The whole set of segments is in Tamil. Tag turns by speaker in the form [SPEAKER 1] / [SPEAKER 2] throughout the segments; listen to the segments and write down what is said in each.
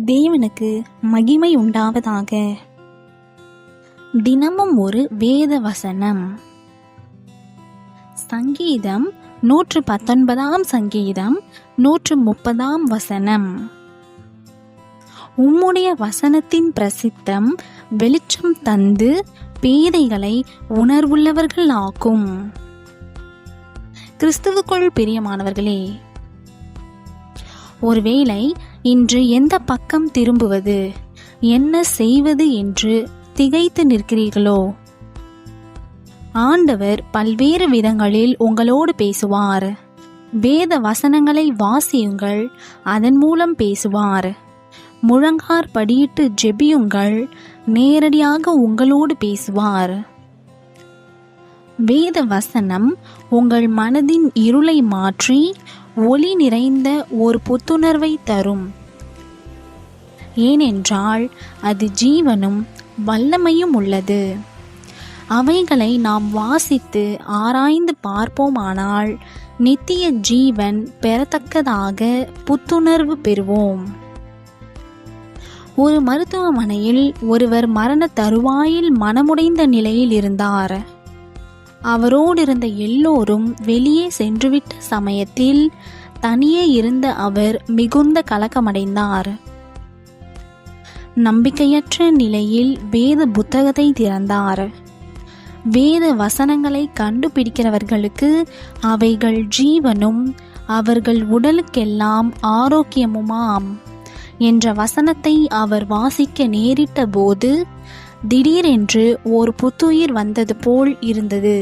[SPEAKER 1] தேவனுக்கு மகிமை உண்டாவதாக. தினமும் ஒரு வேத வசனம். சங்கீதம் 119 சங்கீதம் 130 வசனம். உம்முடைய வசனத்தின் பிரசித்தம் வெளிச்சம் தந்து பேதைகளை உணர்வுள்ளவர்கள் ஆக்கும். கிறிஸ்துவுக்குள் பிரியமானவர்களே, ஒருவேளை இன்று எந்த பக்கம் திரும்புவது, என்ன செய்வது என்று திகைத்து நிற்கிறீர்களோ? ஆண்டவர் பல்வேறு விதங்களில் உங்களோடு பேசுவார். வேத வசனங்களை வாசியுங்கள், அதன் மூலம் பேசுவார். முழங்கார் படியிட்டு ஜெபியுங்கள், நேரடியாக உங்களோடு பேசுவார். வேத வசனம் உங்கள் மனதின் இருளை மாற்றி ஒளி நிறைந்த ஒரு புத்துணர்வை தரும். ஏனென்றால் அது ஜீவனும் வல்லமையும் உள்ளது. அவைகளை நாம் வாசித்து ஆராய்ந்து பார்ப்போமானால் நித்திய ஜீவன் பெறத்தக்கதாக புத்துணர்வு பெறுவோம். ஒரு மருத்துவமனையில் ஒருவர் மரண தருவாயில் மனமுடைந்த நிலையில் இருந்தார். அவரோடு இருந்த எல்லோரும் வெளியே சென்றுவிட்ட சமயத்தில் தனியே இருந்த அவர் மிகுந்த கலக்கமடைந்தார். நம்பிக்கையற்ற நிலையில் வேத புத்தகத்தை திறந்தார். வேத வசனங்களை கண்டுபிடிக்கிறவர்களுக்கு அவைகள் ஜீவனும் அவர்கள் உடலுக்கெல்லாம் ஆரோக்கியமுமாம் என்ற வசனத்தை அவர் வாசிக்க நேரிட்ட போது திடீரென்று ஒரு புத்துயிர் வந்தது போல் இருந்தது.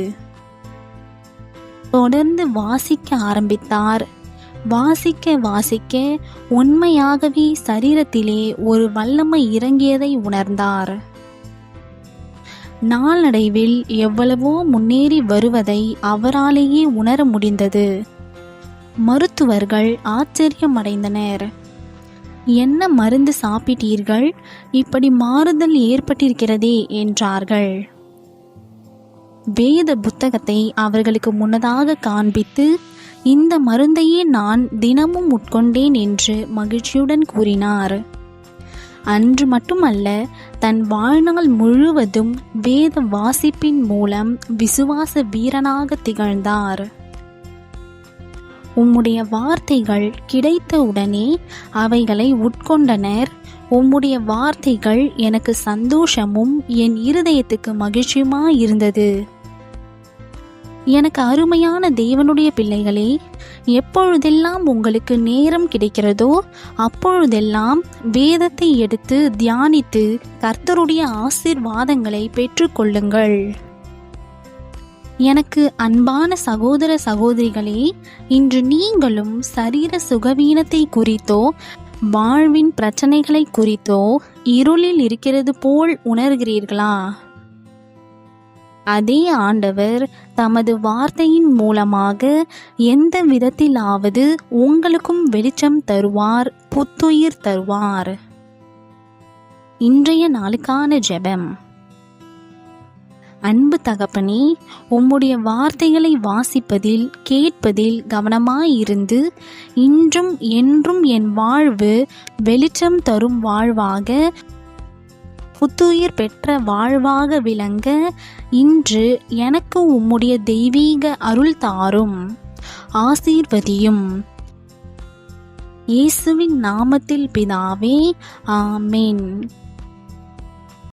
[SPEAKER 1] தொடர்ந்து வாசிக்க ஆரம்பித்தார். வாசிக்க வாசிக்க உண்மையாகவே சரீரத்திலே ஒரு வல்லமை இறங்கியதை உணர்ந்தார். நாளடைவில் எவ்வளவோ முன்னேறி வருவதை அவராலேயே உணர முடிந்தது. மருத்துவர்கள் ஆச்சரியமடைந்தனர். என்ன மருந்து சாப்பிட்டீர்கள், இப்படி மாறுதல் ஏற்பட்டிருக்கிறதே என்றார்கள். வேத புத்தகத்தை அவர்களுக்கு முன்னதாக காண்பித்து, இந்த மருந்தையே நான் தினமும் உட்கொண்டேன் என்று மகிழ்ச்சியுடன் கூறினார். அன்று மட்டுமல்ல, தன் வாழ்நாள் முழுவதும் வேத வாசிப்பின் மூலம் விசுவாச வீரனாக திகழ்ந்தார். உம்முடைய வார்த்தைகள் கிடைத்தவுடனே அவைகளை உட்கொண்டனர். உம்முடைய வார்த்தைகள் எனக்கு சந்தோஷமும் என் இருதயத்துக்கு மகிழ்ச்சியுமாயிருந்தது. எனக்கு அருமையான தேவனுடைய பிள்ளைகளே, எப்பொழுதெல்லாம் உங்களுக்கு நேரம் கிடைக்கிறதோ அப்பொழுதெல்லாம் வேதத்தை எடுத்து தியானித்து கர்த்தருடைய ஆசீர்வாதங்களை பெற்றுக்கொள்ளுங்கள். எனக்கு அன்பான சகோதர சகோதரிகளே, இன்று நீங்களும் சரீர சுகவீனத்தை குறித்தோ வாழ்வின் பிரச்சனைகளை குறித்தோ இருளில் இருக்கிறது போல் உணர்கிறீர்களா? அதே ஆண்டவர் தமது வார்த்தையின் மூலமாக எந்த விதத்திலாவது உங்களுக்கும் வெளிச்சம் தருவார், புத்துயிர் தருவார். இன்றைய நாளுக்கான ஜெபம். அன்பு தகப்பனே, உம்முடைய வார்த்தைகளை வாசிப்பதில் கேட்பதில் கவனமாயிருந்து இன்றும் என்றும் என் வாழ்வு வெளிச்சம் தரும் வாழ்வாக, புத்துயிர் பெற்ற வாழ்வாக விளங்க இன்று எனக்கு உம்முடைய தெய்வீக அருள் தாரும், ஆசீர்வதியும். இயேசுவின் நாமத்தில் பிதாவே, ஆமென்.